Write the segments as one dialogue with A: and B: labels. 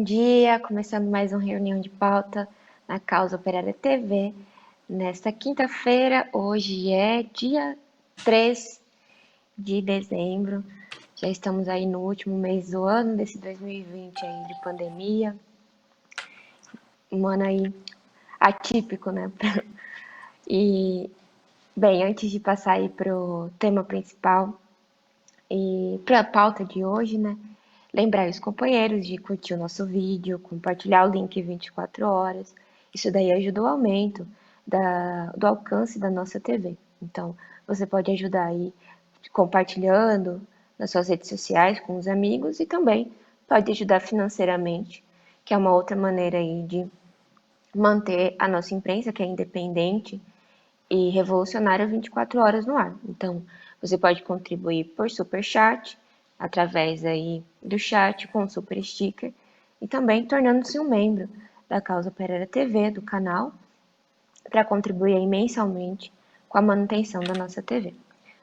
A: Bom dia, começando mais uma reunião de pauta na Causa Operária TV. Nesta quinta-feira, hoje é dia 3 de dezembro. Já estamos aí no último mês do ano, desse 2020 aí de pandemia. Um ano aí atípico, né? E, bem, antes de passar aí para o tema principal e para a pauta de hoje, né? Lembrar os companheiros de curtir o nosso vídeo, compartilhar o link 24 horas. Isso daí ajuda o aumento do alcance da nossa TV. Então, você pode ajudar aí compartilhando nas suas redes sociais com os amigos e também pode ajudar financeiramente, que é uma outra maneira aí de manter a nossa imprensa, que é independente e revolucionária 24 horas no ar. Então, você pode contribuir por super chat, através aí do chat com o super sticker e também tornando-se um membro da Causa Operária TV, do canal, para contribuir aí mensalmente com a manutenção da nossa TV.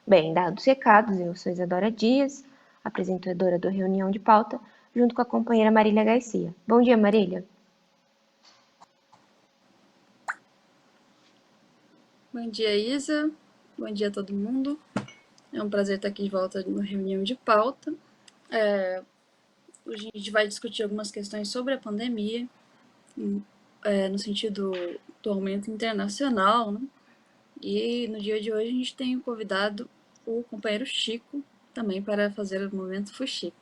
A: Bem, dados os recados, eu sou Isadora Dias, apresentadora do Reunião de Pauta, junto com a companheira Marília Garcia. Bom dia, Marília.
B: Bom dia, Isa. Bom dia a todo mundo. É um prazer estar aqui de volta no Reunião de Pauta. Hoje a gente vai discutir algumas questões sobre a pandemia, no sentido do aumento internacional, né? E no dia de hoje a gente tem convidado o companheiro Chico também para fazer o momento Fuxico.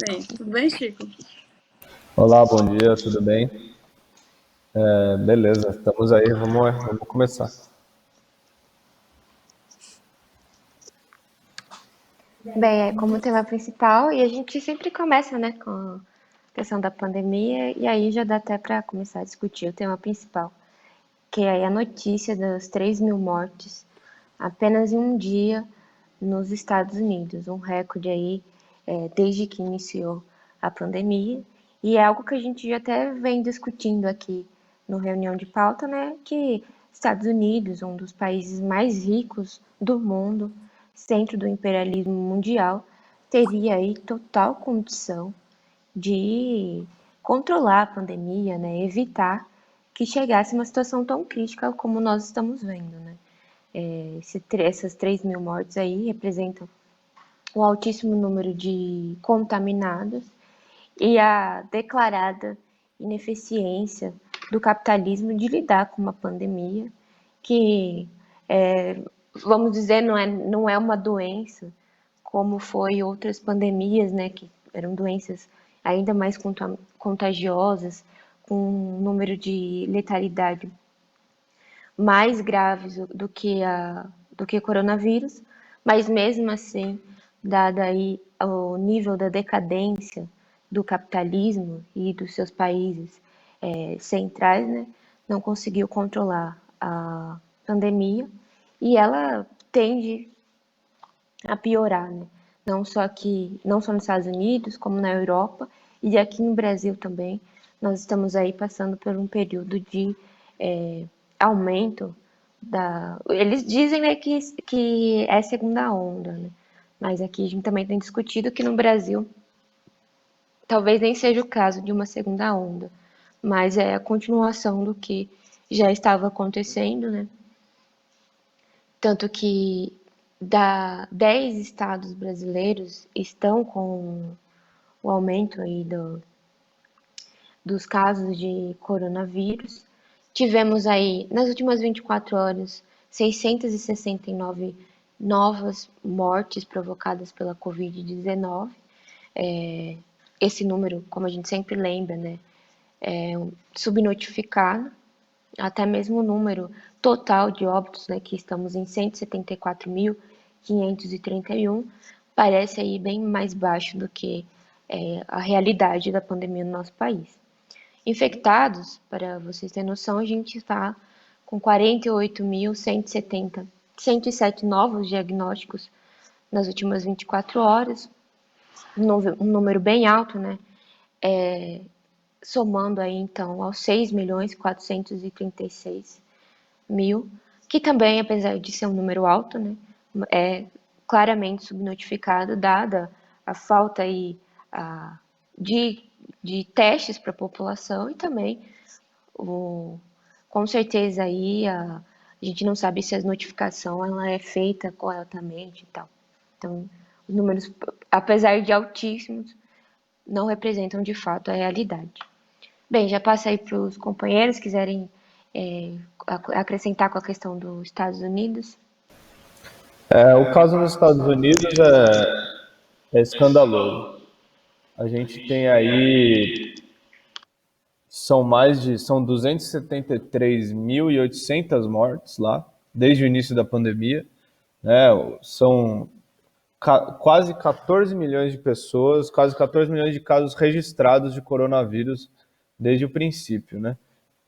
B: Bem, tudo bem, Chico?
C: Olá, bom dia, tudo bem? Beleza, estamos aí, vamos começar.
A: Bem, é como tema principal, e a gente sempre começa, né, com a questão da pandemia, e aí já dá até para começar a discutir o tema principal, que é a notícia das 3.000 mortes apenas em um dia nos Estados Unidos, um recorde aí desde que iniciou a pandemia, e é algo que a gente já até vem discutindo aqui no reunião de pauta, né, que Estados Unidos, um dos países mais ricos do mundo, centro do imperialismo mundial, teria aí total condição de controlar a pandemia, né, evitar que chegasse uma situação tão crítica como nós estamos vendo, né. Essas 3.000 mortes aí representam o altíssimo número de contaminados e a declarada ineficiência do capitalismo de lidar com uma pandemia que, vamos dizer, não é uma doença como foi outras pandemias, né, que eram doenças ainda mais contagiosas, com um número de letalidade mais graves do que coronavírus, mas mesmo assim, dado aí o nível da decadência do capitalismo e dos seus países centrais, né, não conseguiu controlar a pandemia e ela tende a piorar, né? Não só nos Estados Unidos, como na Europa e aqui no Brasil também. Nós estamos aí passando por um período de aumento da. Eles dizem, né, que é segunda onda, né? Mas aqui a gente também tem discutido que no Brasil talvez nem seja o caso de uma segunda onda, mas é a continuação do que já estava acontecendo, né? Tanto que 10 estados brasileiros estão com o aumento aí dos casos de coronavírus. Tivemos aí, nas últimas 24 horas, 669 novas mortes provocadas pela Covid-19. Esse número, como a gente sempre lembra, né, é subnotificado. Até mesmo o número total de óbitos, né, que estamos em 174.531, parece aí bem mais baixo do que a realidade da pandemia no nosso país. Infectados, para vocês terem noção, a gente está com 107 novos diagnósticos nas últimas 24 horas, um número bem alto, né? Somando aí então aos 6.436.000, que também, apesar de ser um número alto, né, é claramente subnotificado, dada a falta aí, de de testes para a população e também, com certeza, aí a gente não sabe se a notificação ela é feita corretamente e tal. Então, os números, apesar de altíssimos, não representam de fato a realidade. Bem, já passo aí para os companheiros, quiserem acrescentar com a questão dos Estados Unidos.
C: O caso nos Estados Unidos é escandaloso. A gente tem aí, são 273.800 mortes lá, desde o início da pandemia, né? São quase 14 milhões de pessoas, quase 14 milhões de casos registrados de coronavírus desde o princípio, né?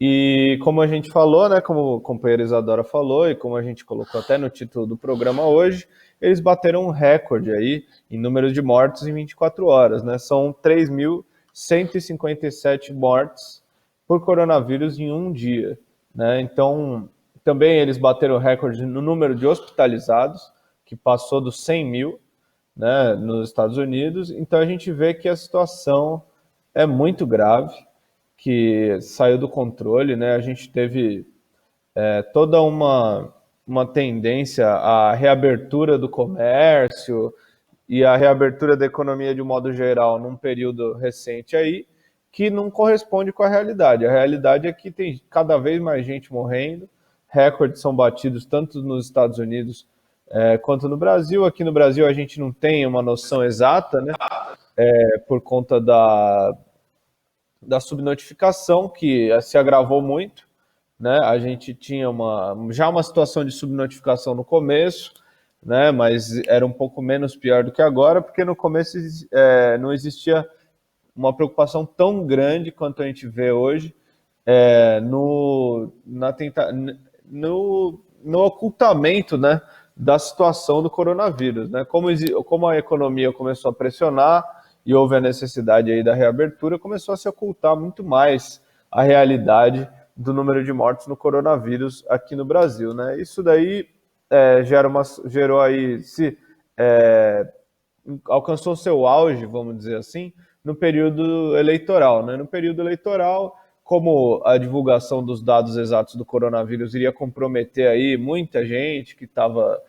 C: E como a gente falou, né, como o companheiro Isadora falou e como a gente colocou até no título do programa hoje, eles bateram um recorde aí em número de mortes em 24 horas, né? São 3.157 mortes por coronavírus em um dia, né? Então, também eles bateram o recorde no número de hospitalizados, que passou dos 100 mil, né, nos Estados Unidos. Então a gente vê que a situação é muito grave, que saiu do controle, né? A gente teve toda uma tendência à reabertura do comércio e à reabertura da economia de um modo geral num período recente aí, que não corresponde com a realidade. A realidade é que tem cada vez mais gente morrendo, recordes são batidos tanto nos Estados Unidos quanto no Brasil. Aqui no Brasil a gente não tem uma noção exata, né? Por conta da subnotificação, que se agravou muito, né? A gente tinha já uma situação de subnotificação no começo, né? Mas era um pouco menos pior do que agora, porque no começo não existia uma preocupação tão grande quanto a gente vê hoje no ocultamento, né, da situação do coronavírus, né? Como a economia começou a pressionar e houve a necessidade aí da reabertura, começou a se ocultar muito mais a realidade do número de mortes no coronavírus aqui no Brasil, né? Isso daí gerou aí, alcançou seu auge, vamos dizer assim, no período eleitoral, né? No período eleitoral, como a divulgação dos dados exatos do coronavírus iria comprometer aí muita gente que estava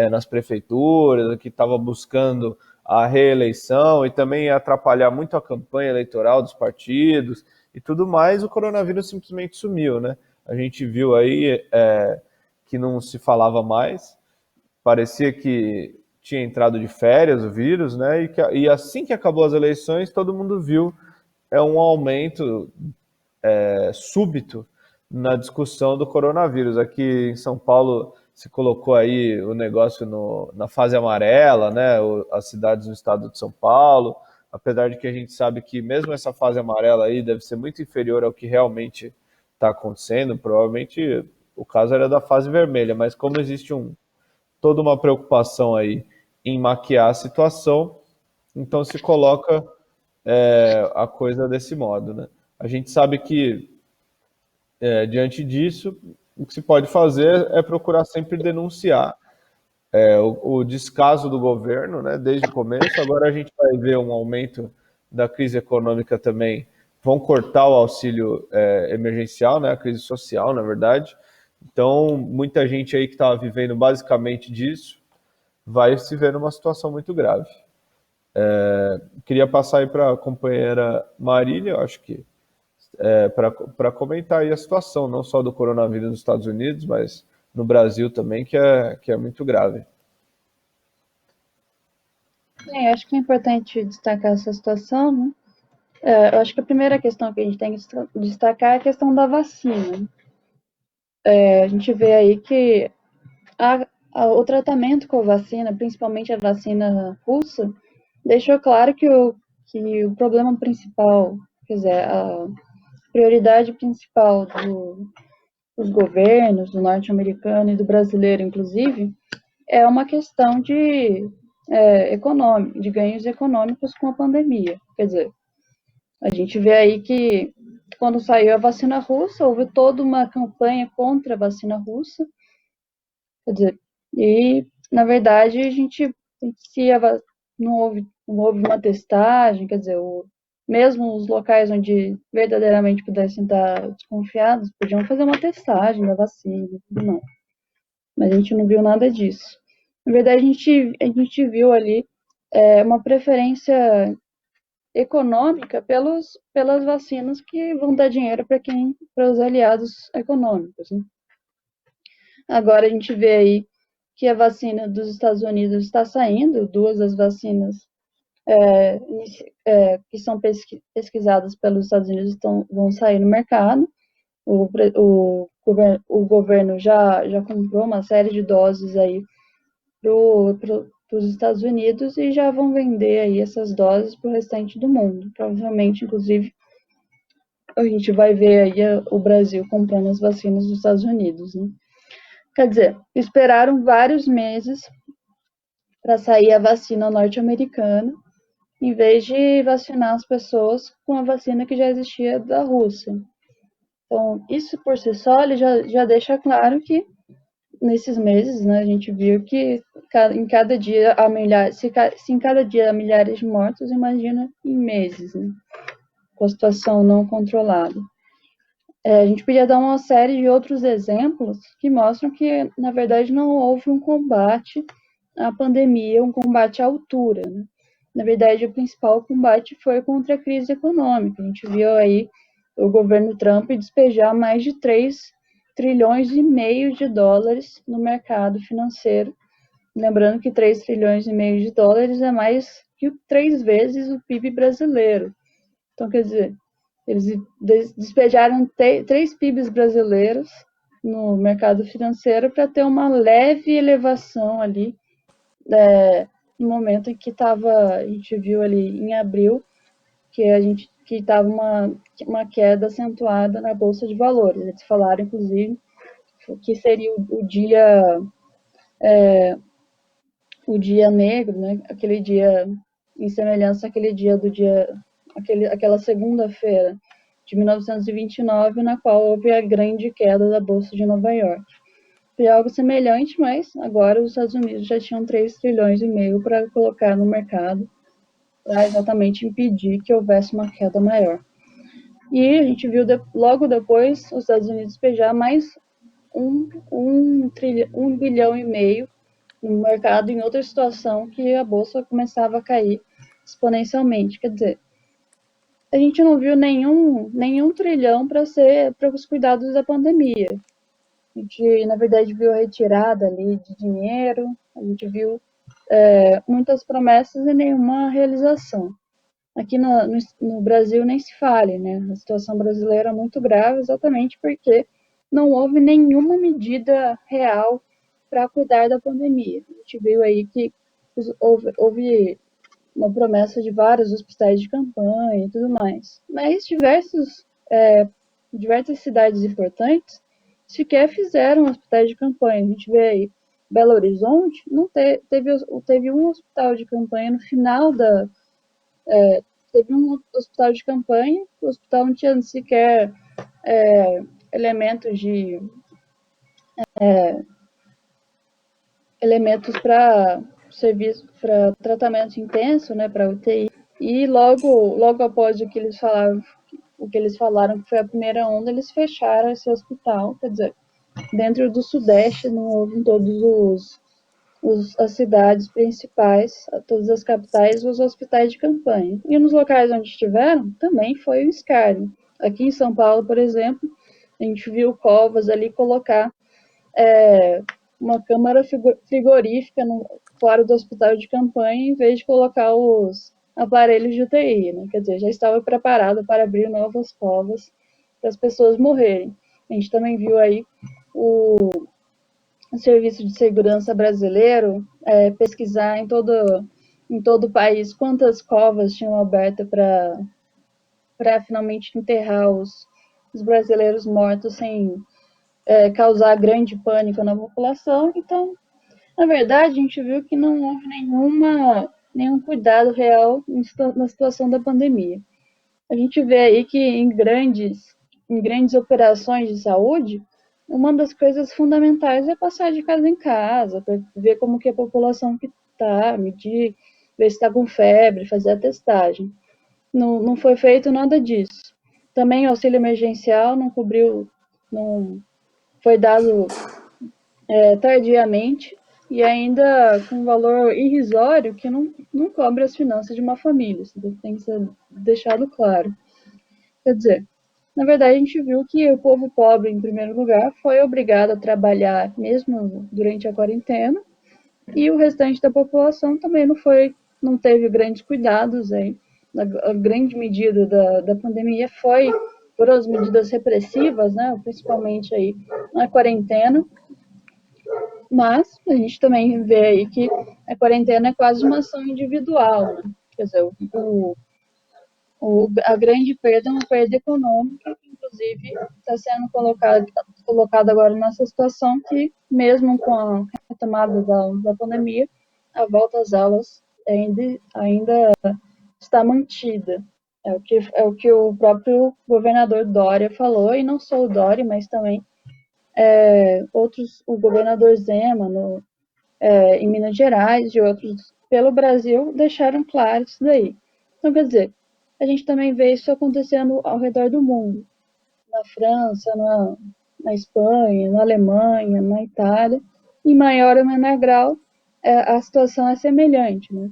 C: nas prefeituras, que estava buscando a reeleição e também ia atrapalhar muito a campanha eleitoral dos partidos e tudo mais, o coronavírus simplesmente sumiu, né? A gente viu aí que não se falava mais, parecia que tinha entrado de férias o vírus, né? E assim que acabou as eleições, todo mundo viu um aumento súbito na discussão do coronavírus. Aqui em São Paulo se colocou aí o negócio na fase amarela, né? As cidades do estado de São Paulo, apesar de que a gente sabe que mesmo essa fase amarela aí deve ser muito inferior ao que realmente está acontecendo. Provavelmente o caso era da fase vermelha, mas como existe toda uma preocupação aí em maquiar a situação, então se coloca a coisa desse modo, né? A gente sabe que, diante disso, o que se pode fazer é procurar sempre denunciar o descaso do governo, né, desde o começo. Agora a gente vai ver um aumento da crise econômica também. Vão cortar o auxílio emergencial, né, a crise social, na verdade. Então, muita gente aí que estava vivendo basicamente disso vai se ver numa situação muito grave. Queria passar aí para a companheira Marília, eu acho que para comentar aí a situação, não só do coronavírus nos Estados Unidos, mas no Brasil também, que é muito grave.
B: Acho que é importante destacar essa situação, né? Eu acho que a primeira questão que a gente tem que destacar é a questão da vacina. A gente vê aí que o tratamento com a vacina, principalmente a vacina russa, deixou claro que o problema principal, quer dizer, a prioridade principal dos governos, do norte-americano e do brasileiro, inclusive, é uma questão de ganhos econômicos com a pandemia. Quer dizer, a gente vê aí que quando saiu a vacina russa, houve toda uma campanha contra a vacina russa. Quer dizer, e na verdade a gente não houve uma testagem, quer dizer, mesmo os locais onde verdadeiramente pudessem estar desconfiados, podiam fazer uma testagem da vacina e tudo mais. Mas a gente não viu nada disso. Na verdade, a gente viu ali uma preferência econômica pelas vacinas que vão dar dinheiro para os aliados econômicos, né? Agora a gente vê aí que a vacina dos Estados Unidos está saindo, duas das vacinas que são pesquisadas pelos Estados Unidos vão sair no mercado. O governo já comprou uma série de doses aí para os Estados Unidos e já vão vender aí essas doses para o restante do mundo. Provavelmente, inclusive, a gente vai ver aí o Brasil comprando as vacinas dos Estados Unidos, né? Quer dizer, esperaram vários meses para sair a vacina norte-americana, em vez de vacinar as pessoas com a vacina que já existia da Rússia. Então, isso por si só ele já deixa claro que nesses meses, né, a gente viu que em cada dia há milhares, se em cada dia há milhares de mortos, imagina em meses, né, com a situação não controlada. A gente podia dar uma série de outros exemplos que mostram que, na verdade, não houve um combate à pandemia, um combate à altura, né? Na verdade, o principal combate foi contra a crise econômica. A gente viu aí o governo Trump despejar mais de 3 trilhões e meio de dólares no mercado financeiro. Lembrando que 3 trilhões e meio de dólares é mais que 3 vezes o PIB brasileiro. Então, quer dizer, eles despejaram 3 PIBs brasileiros no mercado financeiro para ter uma leve elevação ali, no momento em que a gente viu ali em abril que estava uma queda acentuada na Bolsa de Valores. Eles falaram, inclusive, que seria o dia negro, né? Aquele dia, em semelhança àquele dia aquela segunda-feira de 1929, na qual houve a grande queda da Bolsa de Nova York. Foi algo semelhante, mas agora os Estados Unidos já tinham 3 trilhões e meio para colocar no mercado para exatamente impedir que houvesse uma queda maior. E a gente viu logo depois os Estados Unidos despejar mais 1 bilhão e meio no mercado em outra situação que a bolsa começava a cair exponencialmente. Quer dizer, a gente não viu nenhum trilhão para os cuidados da pandemia. A gente, na verdade, viu a retirada ali de dinheiro, a gente viu muitas promessas e nenhuma realização. Aqui no Brasil nem se fale, né? A situação brasileira é muito grave exatamente porque não houve nenhuma medida real para cuidar da pandemia. A gente viu aí que houve uma promessa de vários hospitais de campanha e tudo mais. Mas diversas cidades importantes sequer fizeram hospitais de campanha. A gente vê aí Belo Horizonte, não teve um hospital de campanha no final teve um hospital de campanha, o hospital não tinha sequer elementos para serviço, para tratamento intenso, né, para UTI. E logo após o que eles falaram que foi a primeira onda, eles fecharam esse hospital. Quer dizer, dentro do Sudeste, não houve em todos as cidades principais, todas as capitais, os hospitais de campanha. E nos locais onde estiveram, também foi o escárnio. Aqui em São Paulo, por exemplo, a gente viu Covas ali colocar uma câmara frigorífica fora do hospital de campanha, em vez de colocar os aparelhos de UTI, né? Quer dizer, já estava preparado para abrir novas covas para as pessoas morrerem. A gente também viu aí o Serviço de Segurança brasileiro pesquisar em todo o país quantas covas tinham aberto para finalmente enterrar os brasileiros mortos sem causar grande pânico na população. Então, na verdade, a gente viu que não houve nenhum cuidado real na situação da pandemia. A gente vê aí que em grandes operações de saúde, uma das coisas fundamentais é passar de casa em casa, para ver como que a população que está, medir, ver se está com febre, fazer a testagem. não foi feito nada disso. Também o auxílio emergencial não cobriu, não foi dado tardiamente e ainda com um valor irrisório que não cobre as finanças de uma família. Isso tem que ser deixado claro. Quer dizer, na verdade, a gente viu que o povo pobre, em primeiro lugar, foi obrigado a trabalhar mesmo durante a quarentena, e o restante da população também não teve grandes cuidados aí. A grande medida da pandemia foi por as medidas repressivas, né, principalmente aí na quarentena, mas a gente também vê aí que a quarentena é quase uma ação individual, né? Quer dizer, a grande perda é uma perda econômica, que inclusive está sendo colocada agora nessa situação que, mesmo com a retomada da pandemia, a volta às aulas ainda está mantida. É o que o próprio governador Dória falou, e não só o Dória, mas também o governador Zema em Minas Gerais e outros pelo Brasil deixaram claro isso daí. Então, quer dizer, a gente também vê isso acontecendo ao redor do mundo, na França, na Espanha, na Alemanha, na Itália, em maior ou menor grau, a situação é semelhante, né?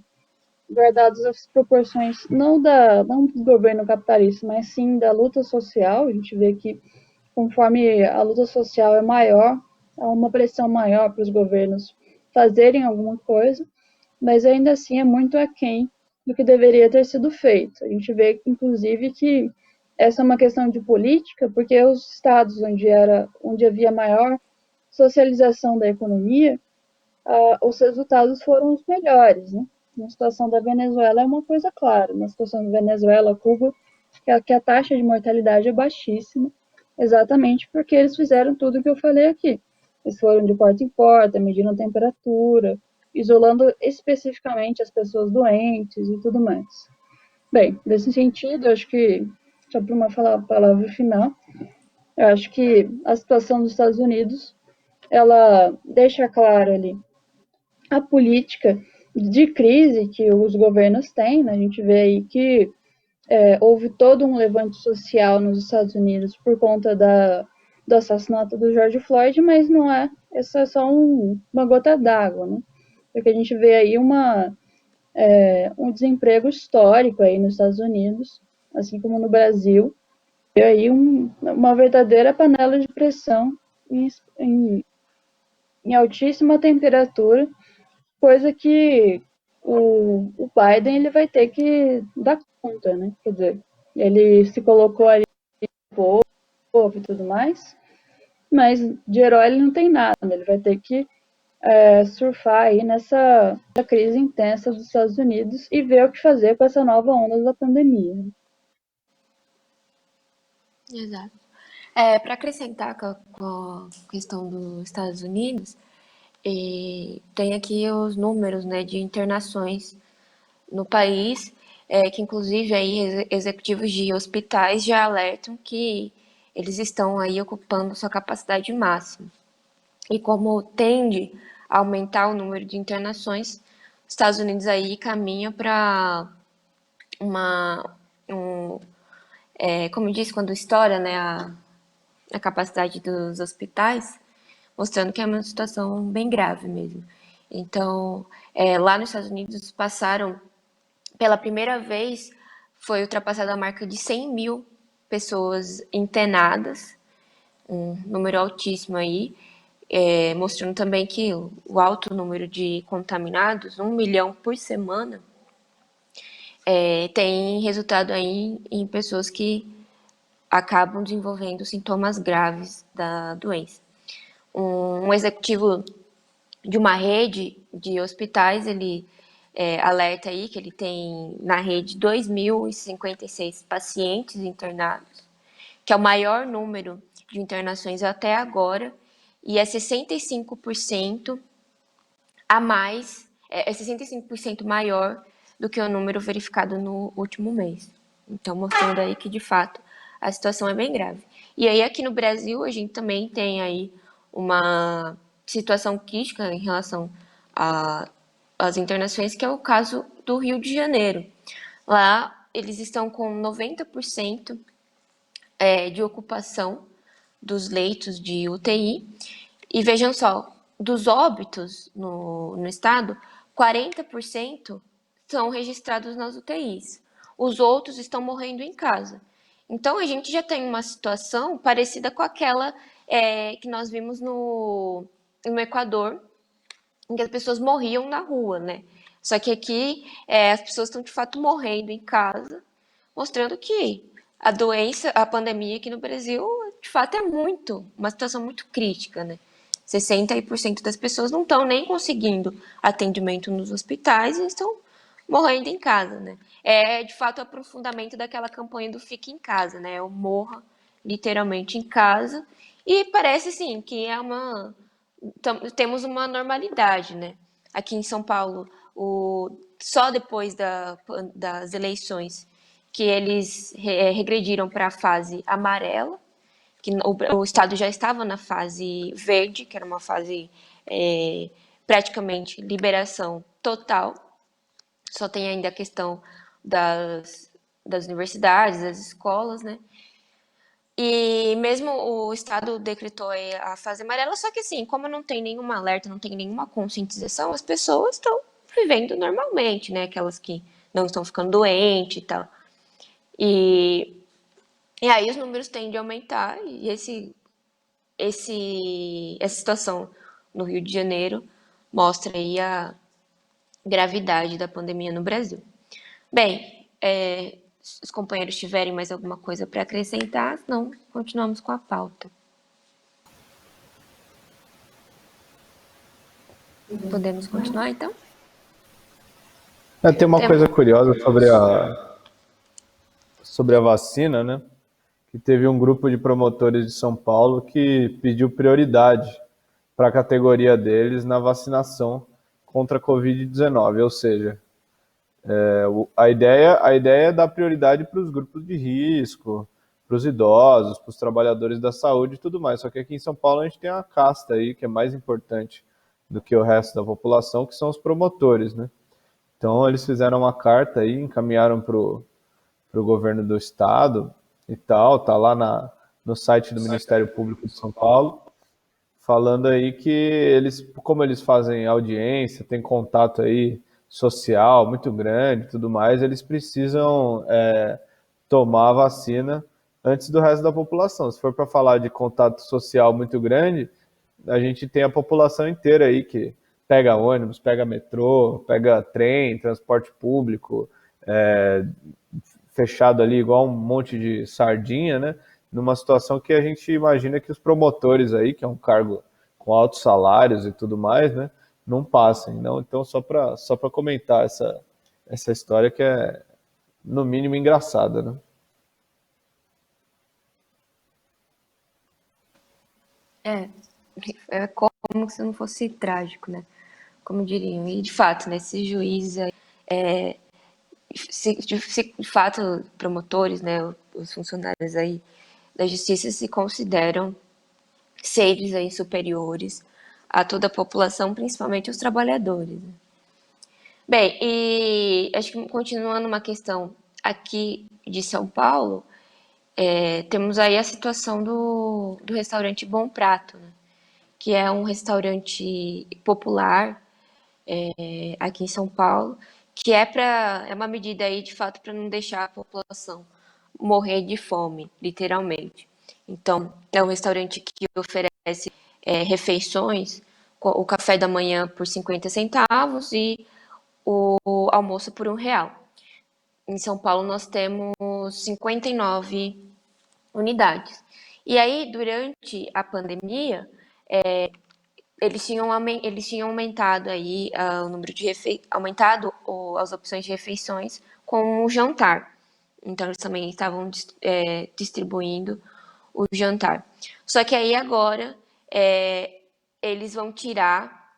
B: Guardadas as proporções não do governo capitalista, mas sim da luta social, a gente vê que conforme a luta social é maior, há uma pressão maior para os governos fazerem alguma coisa, mas ainda assim é muito aquém do que deveria ter sido feito. A gente vê, inclusive, que essa é uma questão de política, porque os estados onde havia maior socialização da economia, os resultados foram os melhores, né? Na situação da Venezuela é uma coisa clara. Na situação da Venezuela, Cuba, que a taxa de mortalidade é baixíssima, exatamente porque eles fizeram tudo o que eu falei aqui. Eles foram de porta em porta, medindo a temperatura, isolando especificamente as pessoas doentes e tudo mais. Bem, nesse sentido, acho que, só para uma palavra final, eu acho que a situação dos Estados Unidos, ela deixa claro ali a política de crise que os governos têm, né? A gente vê aí que houve todo um levante social nos Estados Unidos por conta do assassinato do George Floyd, mas não é, isso é só uma gota d'água, né? Porque a gente vê aí um desemprego histórico aí nos Estados Unidos, assim como no Brasil, e aí uma verdadeira panela de pressão em, em altíssima temperatura, coisa que o Biden ele vai ter que dar conta, né? Quer dizer, ele se colocou ali povo e tudo mais, mas de herói ele não tem nada, ele vai ter que surfar aí nessa crise intensa dos Estados Unidos e ver o que fazer com essa nova onda da pandemia.
A: Exato. Para acrescentar com a questão dos Estados Unidos, tem aqui os números, né, de internações no país, que inclusive aí executivos de hospitais já alertam que eles estão aí ocupando sua capacidade máxima. E como tende a aumentar o número de internações, os Estados Unidos aí caminha para como disse, quando estoura, né, a capacidade dos hospitais, mostrando que é uma situação bem grave mesmo. Então, lá nos Estados Unidos passaram, pela primeira vez, foi ultrapassada a marca de 100 mil pessoas internadas, um número altíssimo aí, mostrando também que o alto número de contaminados, 1 milhão por semana, tem resultado aí em pessoas que acabam desenvolvendo sintomas graves da doença. Um executivo de uma rede de hospitais, ele alerta aí que ele tem na rede 2.056 pacientes internados, que é o maior número de internações até agora, e é 65% a mais, é 65% maior do que o número verificado no último mês. Então, mostrando aí que, de fato, a situação é bem grave. E aí, aqui no Brasil, a gente também tem aí uma situação crítica em relação às internações, que é o caso do Rio de Janeiro. Lá, eles estão com 90% de ocupação dos leitos de UTI. E vejam só, dos óbitos no estado, 40% são registrados nas UTIs. Os outros estão morrendo em casa. Então, a gente já tem uma situação parecida com aquela que nós vimos no Equador, em que as pessoas morriam na rua, né? Só que aqui as pessoas estão de fato morrendo em casa, mostrando que a doença, a pandemia aqui no Brasil, de fato é uma situação muito crítica, né? 60% das pessoas não estão nem conseguindo atendimento nos hospitais e estão morrendo em casa, né? É, de fato, o aprofundamento daquela campanha do Fique em Casa, né? Eu morra literalmente em casa e parece, sim, que temos uma normalidade, né? Aqui em São Paulo, só depois das eleições que eles regrediram para a fase amarela, que o estado já estava na fase verde, que era uma fase praticamente liberação total. Só tem ainda a questão das universidades, das escolas, né? E mesmo o estado decretou a fase amarela, só que assim, como não tem nenhum alerta, não tem nenhuma conscientização, as pessoas estão vivendo normalmente, né? Aquelas que não estão ficando doentes e tal. E aí os números tendem a aumentar e essa situação no Rio de Janeiro mostra aí a gravidade da pandemia no Brasil. Bem, se os companheiros tiverem mais alguma coisa para acrescentar, senão continuamos com a pauta. Podemos continuar, então?
C: Tem uma coisa curiosa sobre a vacina, né? Que teve um grupo de promotores de São Paulo que pediu prioridade para a categoria deles na vacinação contra a Covid-19, ou seja, a ideia é dar prioridade para os grupos de risco, para os idosos, para os trabalhadores da saúde e tudo mais. Só que aqui em São Paulo a gente tem uma casta aí que é mais importante do que o resto da população, que são os promotores, né? Então eles fizeram uma carta aí, encaminharam para o governo do estado e tal, tá lá no site do Ministério Público de São Paulo, falando aí que eles, como eles fazem audiência, tem contato aí social muito grande e tudo mais, eles precisam tomar a vacina antes do resto da população. Se for para falar de contato social muito grande, a gente tem a população inteira aí que pega ônibus, pega metrô, pega trem, transporte público, fechado ali igual um monte de sardinha, né? Numa situação que a gente imagina que os promotores aí, que é um cargo com altos salários e tudo mais, né? Não passem. Não? Então, só para comentar essa história que é, no mínimo, engraçada, né?
A: É como se não fosse trágico, né? Como diriam. E, de fato, né, esse juiz, de fato, promotores, né, os funcionários aí da justiça se consideram seres aí superiores a toda a população, principalmente os trabalhadores. Bem, e acho que continuando uma questão aqui de São Paulo, temos aí a situação do restaurante Bom Prato, né? Que é um restaurante popular aqui em São Paulo, que é uma medida aí de fato para não deixar a população morrer de fome, literalmente. Então, é um restaurante que oferece refeições, o café da manhã por 50 centavos e o almoço por R$ 1. Em São Paulo nós temos 59 unidades. E aí, durante a pandemia, eles tinham aumentado aí o número de aumentado as opções de refeições com o jantar. Então eles também estavam distribuindo o jantar. Só que aí agora eles vão tirar,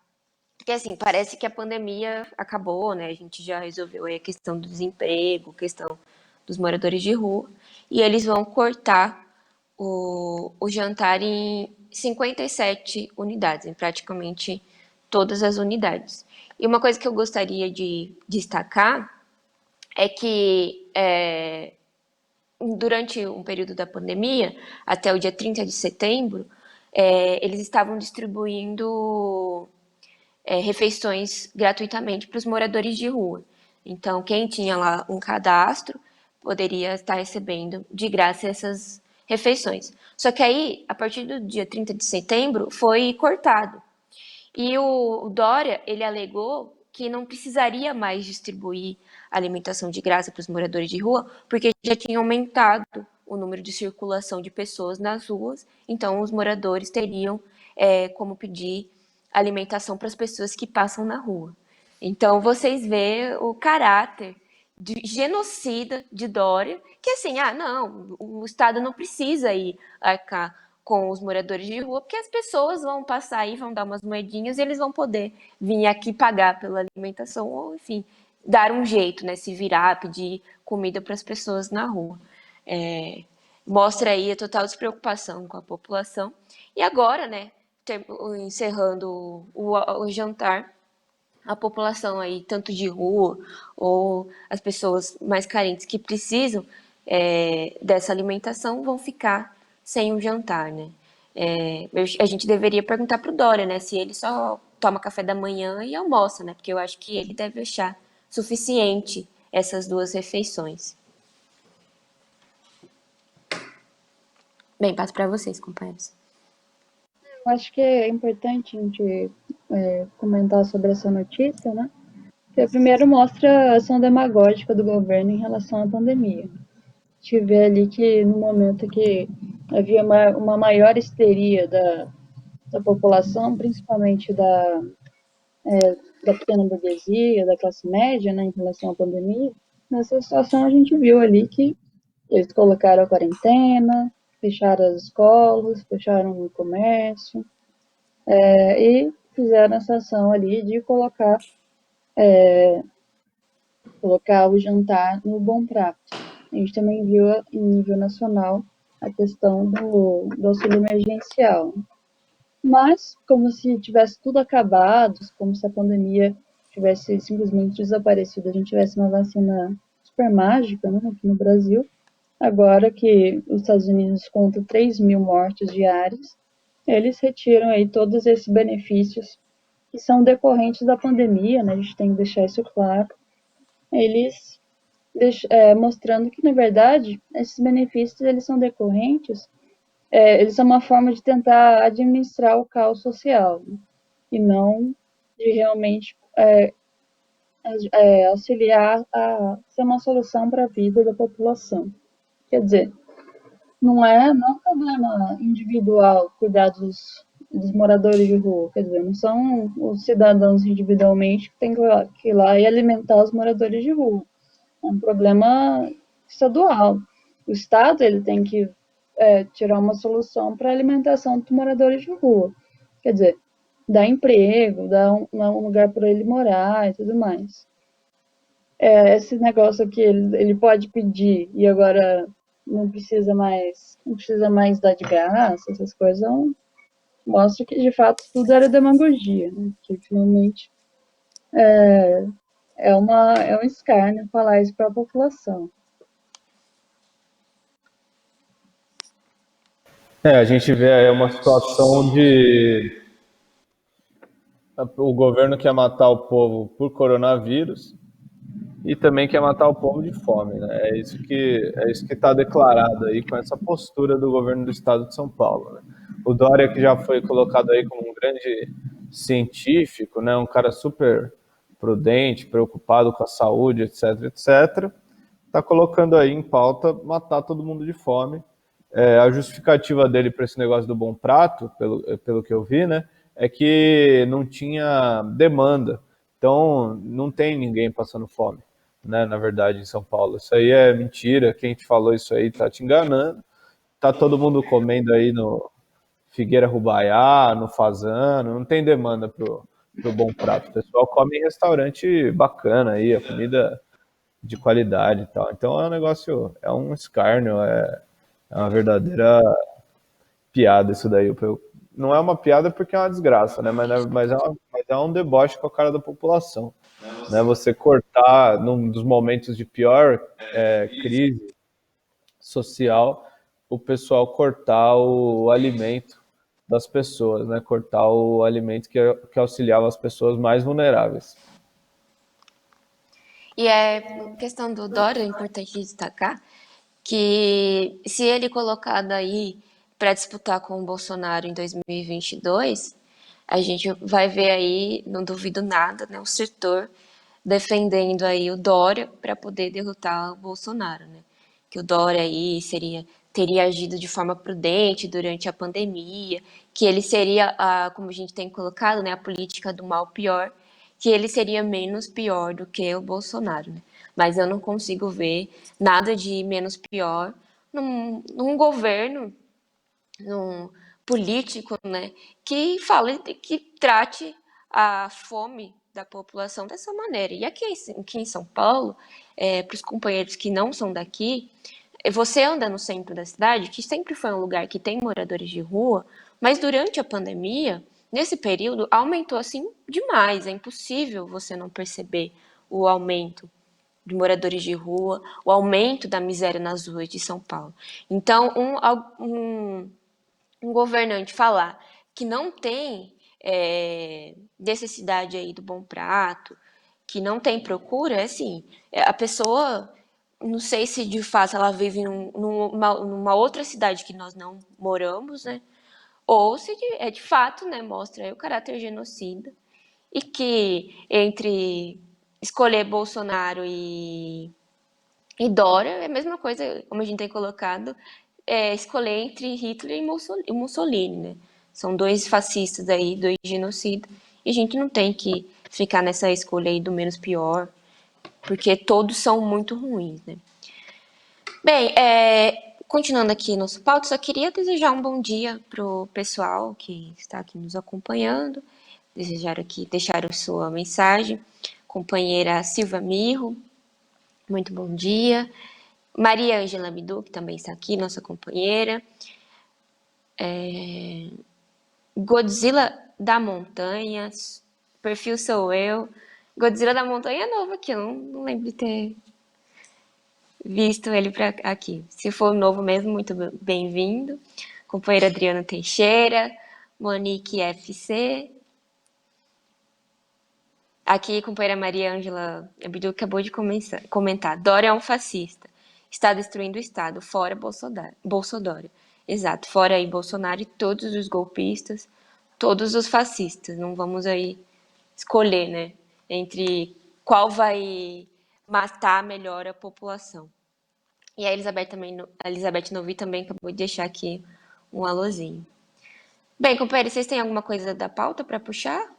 A: porque assim, parece que a pandemia acabou, né? A gente já resolveu aí a questão do desemprego, a questão dos moradores de rua, e eles vão cortar o jantar em 57 unidades, em praticamente todas as unidades. E uma coisa que eu gostaria de destacar é que durante um período da pandemia, até o dia 30 de setembro, eles estavam distribuindo refeições gratuitamente para os moradores de rua. Então, quem tinha lá um cadastro poderia estar recebendo de graça essas refeições. Só que aí, a partir do dia 30 de setembro, foi cortado. E o Dória, ele alegou que não precisaria mais distribuir alimentação de graça para os moradores de rua, porque já tinha aumentado o número de circulação de pessoas nas ruas, então os moradores teriam como pedir alimentação para as pessoas que passam na rua. Então vocês veem o caráter de genocida de Dória, que assim, não, o Estado não precisa ir arcar com os moradores de rua, porque as pessoas vão passar aí, vão dar umas moedinhas e eles vão poder vir aqui pagar pela alimentação, ou enfim, dar um jeito, né, se virar, pedir comida para as pessoas na rua. Mostra aí a total despreocupação com a população. E agora, né, encerrando o jantar, a população aí, tanto de rua ou as pessoas mais carentes que precisam dessa alimentação, vão ficar sem um jantar, né? A gente deveria perguntar pro Dória, né, se ele só toma café da manhã e almoça, né? Porque eu acho que ele deve achar suficiente essas duas refeições. Bem, passo para vocês, companheiros.
D: Eu acho que é importante a gente comentar sobre essa notícia, né? Porque primeiro mostra a ação demagógica do governo em relação à pandemia. A gente vê ali que no momento que havia uma maior histeria da população, principalmente da pequena burguesia, da classe média, né, em relação à pandemia, nessa situação a gente viu ali que eles colocaram a quarentena, fecharam as escolas, fecharam o comércio, e fizeram essa ação ali de colocar o jantar no Bom Prato. A gente também viu em nível nacional a questão do auxílio emergencial. Mas, como se tivesse tudo acabado, como se a pandemia tivesse simplesmente desaparecido, a gente tivesse uma vacina super mágica, né, aqui no Brasil, agora que os Estados Unidos contam 3 mil mortes diárias, eles retiram aí todos esses benefícios que são decorrentes da pandemia, né, a gente tem que deixar isso claro, eles mostrando que, na verdade, esses benefícios eles são decorrentes, eles são uma forma de tentar administrar o caos social, né, e não de realmente auxiliar a ser uma solução para a vida da população. Quer dizer, não é um problema individual cuidar dos moradores de rua, quer dizer, não são os cidadãos individualmente que têm que ir lá e alimentar os moradores de rua. É um problema estadual. O Estado ele tem que tirar uma solução para a alimentação dos moradores de rua. Quer dizer, dar emprego, dar um lugar para ele morar e tudo mais. Esse negócio aqui ele pode pedir e agora não precisa mais dar de graça, essas coisas, mostra que de fato tudo era demagogia, né? Que finalmente é um escárnio falar isso para a população.
C: A gente vê aí uma situação de o governo quer matar o povo por coronavírus e também quer matar o povo de fome, né? É isso que está declarado aí com essa postura do governo do estado de São Paulo, né? O Dória, que já foi colocado aí como um grande científico, né? Um cara super prudente, preocupado com a saúde, etc, etc, está colocando aí em pauta matar todo mundo de fome. A justificativa dele para esse negócio do Bom Prato, pelo que eu vi, né, é que não tinha demanda. Então, não tem ninguém passando fome, né, na verdade, em São Paulo. Isso aí é mentira. Quem te falou isso aí tá te enganando. Tá todo mundo comendo aí no Figueira Rubaiá, no Fazano. Não tem demanda pro Bom Prato. O pessoal come em restaurante bacana aí, a comida de qualidade e tal. Então, é um negócio, é um escárnio, é uma verdadeira piada isso daí. Não é uma piada porque é uma desgraça, né? Mas é um deboche com a cara da população. né? Você cortar, num dos momentos de pior crise social, o pessoal cortar o alimento das pessoas, né? Cortar o alimento que auxiliava as pessoas mais vulneráveis.
A: E é questão do Dória, é importante destacar que se ele colocado aí para disputar com o Bolsonaro em 2022, a gente vai ver aí, não duvido nada, né, o setor defendendo aí o Dória para poder derrotar o Bolsonaro, né? Que o Dória aí teria agido de forma prudente durante a pandemia, que ele seria, como a gente tem colocado, né, a política do mal pior, que ele seria menos pior do que o Bolsonaro, né? Mas eu não consigo ver nada de menos pior num governo, num político, né, que fale, que trate a fome da população dessa maneira. E aqui em São Paulo, para os companheiros que não são daqui, você anda no centro da cidade, que sempre foi um lugar que tem moradores de rua, mas durante a pandemia, nesse período, aumentou assim demais. É impossível você não perceber o aumento de moradores de rua, o aumento da miséria nas ruas de São Paulo. Então, um governante falar que não tem necessidade aí do bom prato, que não tem procura, é assim, a pessoa, não sei se de fato ela vive numa outra cidade que nós não moramos, né? Ou se de fato, né, mostra aí o caráter genocida e que entre escolher Bolsonaro e Dória é a mesma coisa, como a gente tem colocado, escolher entre Hitler e Mussolini, né? São dois fascistas aí, dois genocidas, e a gente não tem que ficar nessa escolha aí do menos pior, porque todos são muito ruins, né? Bem, continuando aqui nosso pauta, só queria desejar um bom dia pro pessoal que está aqui nos acompanhando, desejar aqui, deixar a sua mensagem, companheira Silva Mirro, muito bom dia. Maria Ângela Bidu, que também está aqui, nossa companheira. Godzilla da Montanha, perfil sou eu. Godzilla da Montanha é novo aqui, eu não lembro de ter visto ele pra aqui. Se for novo mesmo, muito bem-vindo. Companheira Adriana Teixeira, Monique FC. Aqui, companheira Maria Ângela Bidu acabou de comentar. Dória é um fascista. Está destruindo o Estado. Fora Bolsonaro. Exato. Fora aí Bolsonaro e todos os golpistas, todos os fascistas. Não vamos aí escolher, né? Entre qual vai matar melhor a população. E a Elizabeth Novi também acabou de deixar aqui um alôzinho. Bem, companheiros, vocês têm alguma coisa da pauta para puxar?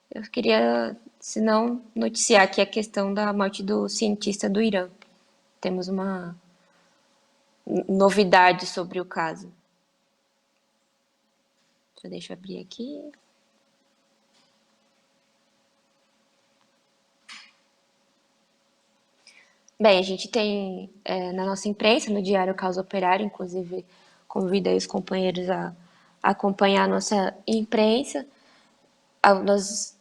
A: Eu queria, se não, noticiar aqui a questão da morte do cientista do Irã. Temos uma novidade sobre o caso. Deixa eu abrir aqui. Bem, a gente tem na nossa imprensa, no Diário Causa Operária, inclusive convido aí os companheiros a acompanhar a nossa imprensa. Nós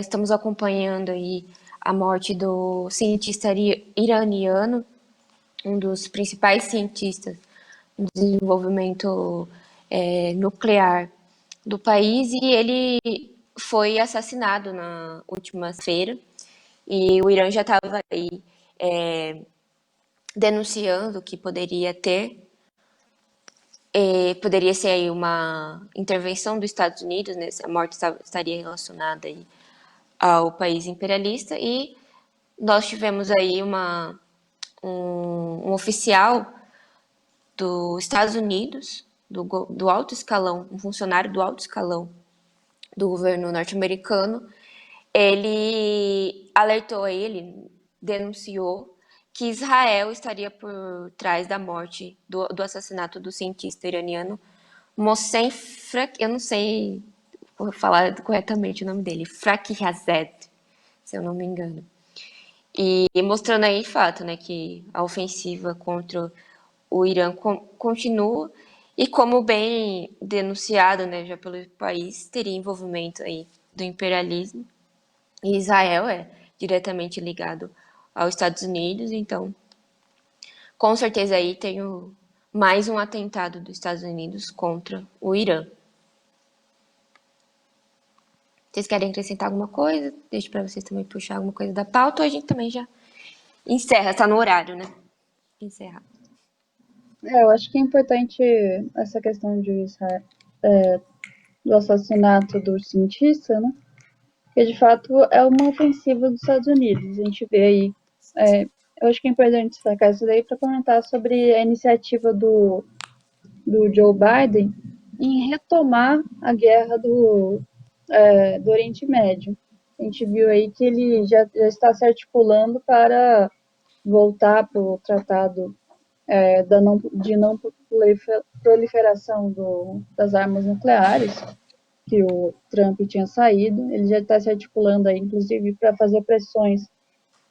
A: estamos acompanhando aí a morte do cientista iraniano, um dos principais cientistas do desenvolvimento nuclear do país, e ele foi assassinado na última feira, e o Irã já estava aí denunciando que poderia ser aí uma intervenção dos Estados Unidos, né? A morte estaria relacionada aí ao país imperialista, e nós tivemos aí um oficial dos Estados Unidos, do alto escalão, um funcionário do alto escalão do governo norte-americano, ele alertou ele denunciou que Israel estaria por trás da morte, do assassinato do cientista iraniano Mohsen eu não sei falar corretamente o nome dele, Fakhrizadeh, se eu não me engano. E mostrando aí, de fato, né, que a ofensiva contra o Irã continua, e como bem denunciado, né, já pelo país, teria envolvimento aí do imperialismo. E Israel diretamente ligado aos Estados Unidos, então com certeza aí tem mais um atentado dos Estados Unidos contra o Irã. Vocês querem acrescentar alguma coisa? Deixo para vocês também puxar alguma coisa da pauta, ou a gente também já encerra, está no horário, né? Encerrar.
D: Eu acho que é importante essa questão do assassinato do cientista, né? Porque de fato é uma ofensiva dos Estados Unidos. A gente vê aí. Eu acho que é importante destacar isso daí para comentar sobre a iniciativa do Joe Biden em retomar a guerra do Oriente Médio. A gente viu aí que ele já está se articulando para voltar para o tratado de não proliferação das armas nucleares, que o Trump tinha saído. Ele já está se articulando aí, inclusive, para fazer pressões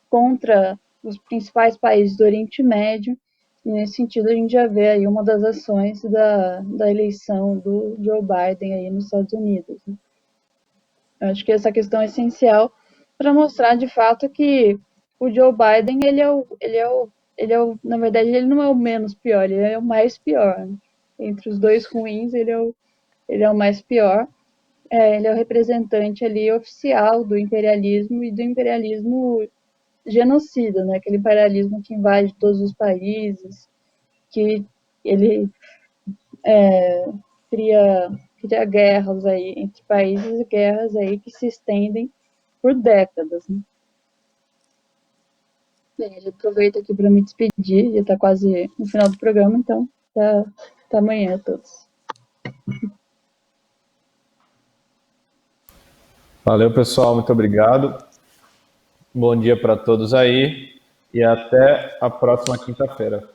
D: contra os principais países do Oriente Médio. E nesse sentido, a gente já vê aí uma das ações da eleição do Joe Biden aí nos Estados Unidos. Eu acho que essa questão é essencial para mostrar de fato que o Joe Biden, na verdade, ele não é o menos pior, ele é o mais pior. Né? Entre os dois ruins, ele é o mais pior. Ele é o representante ali oficial do imperialismo e do imperialismo genocida, né? Aquele imperialismo que invade todos os países, que ele cria guerras aí entre países, guerras aí que se estendem por décadas. Né? Bem, eu aproveito aqui para me despedir, já está quase no final do programa, então até amanhã a todos.
C: Valeu, pessoal, muito obrigado. Bom dia para todos aí e até a próxima quinta-feira.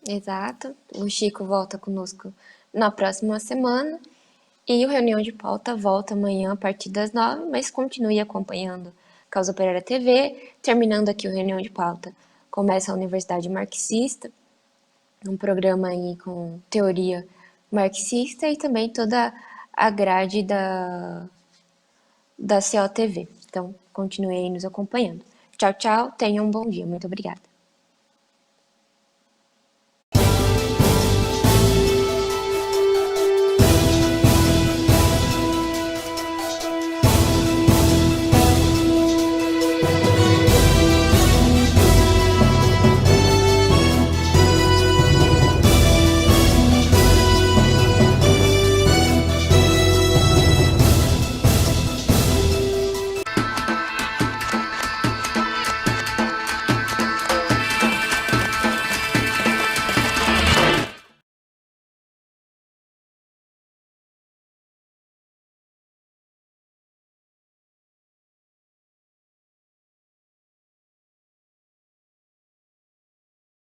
A: Exato. O Chico volta conosco na próxima semana. E o Reunião de Pauta volta amanhã a partir das 9, mas continue acompanhando Causa Operária TV. Terminando aqui o Reunião de Pauta, começa a Universidade Marxista, um programa aí com teoria marxista e também toda a grade da COTV. Então, continue aí nos acompanhando. Tchau, tchau. Tenham um bom dia. Muito obrigada.